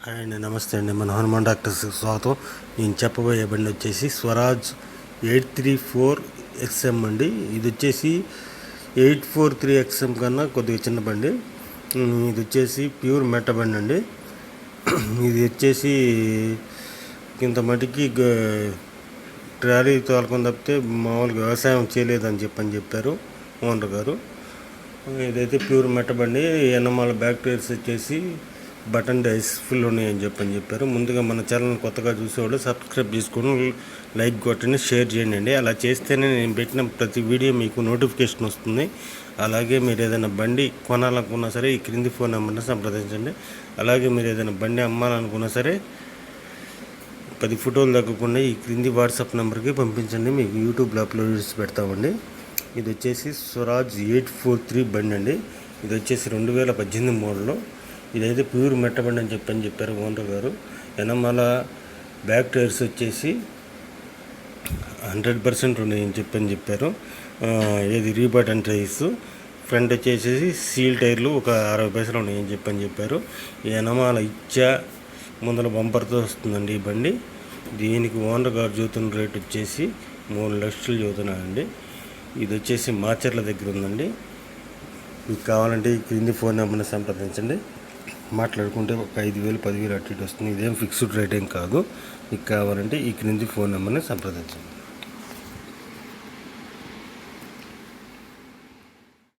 Hi అండి, నమస్తే అండి. మన హనుమాన్ డాక్టర్స్కి స్వాగతం. నేను చెప్పబోయే బండి వచ్చేసి స్వరాజ్ 834XM అండి. ఇది వచ్చేసి 843XM కన్నా కొద్దిగా చిన్న బండి. ఇది వచ్చేసి ప్యూర్ మెట్ట బండి అండి. ఇది వచ్చేసి ఇంత మటుకి ట్రాలీ తోలకొని తప్పితే మామూలుగా వ్యవసాయం చేయలేదని చెప్పారు ఓనర్ గారు. ఇదైతే ప్యూర్ మెట్ట బండి. ఎన్నమాల బ్యాక్ టైర్స్ వచ్చేసి బటన్ డైస్ ఫుల్ ఉన్నాయని చెప్పారు. ముందుగా మన ఛానల్ కొత్తగా చూసేవాళ్ళు సబ్స్క్రైబ్ చేసుకొని లైక్ కొట్టండి, షేర్ చేయండి. అలా చేస్తేనే నేను పెట్టిన ప్రతి వీడియో మీకు నోటిఫికేషన్ వస్తుంది. అలాగే మీరు ఏదైనా బండి కొనాలనుకున్నా సరే ఈ క్రింది ఫోన్ నెంబర్ని సంప్రదించండి. అలాగే మీరు ఏదైనా బండి అమ్మాలనుకున్నా సరే 10 ఫోటోలు తగ్గకుండా ఈ క్రింది వాట్సాప్ నెంబర్కి పంపించండి. మీకు యూట్యూబ్లో అప్లోడ్ చేసి పెడతామండి. ఇది వచ్చేసి స్వరాజ్ 843 బండి అండి. ఇది వచ్చేసి 2018 మోడల్లో. ఇదైతే ప్యూర్ మెట్ట బండి అని చెప్పారు ఓనర్ గారు. వెనమాల బ్యాక్ టైర్స్ వచ్చేసి 100% ఉన్నాయని చెప్పారు. ఏది రీబటన్ టైర్స్. ఫ్రంట్ వచ్చేసి సీల్ టైర్లు ఒక 60 పైసలు ఉన్నాయని చెప్పారు. వెనమాల ఇచ్చా ముందర బంపర్తో వస్తుందండి ఈ బండి. దీనికి ఓనర్ గారు చూస్తున్న రేట్ వచ్చేసి 3 లక్షలు చదువుతున్నానండి. ఇది వచ్చేసి మాచర్ల దగ్గర ఉందండి. మీకు కావాలంటే ఈ క్రింది ఫోన్ నెంబర్ని సంప్రదించండి. మాట్లాడుకుంటే ఒక 5,000 10,000 అటు ఇటు వస్తుంది. ఇదేం ఫిక్స్డ్ రేట్ ఏం కాదు. మీకు కావాలంటే ఈ క్రింది ఫోన్ నెంబర్ని సంప్రదించండి.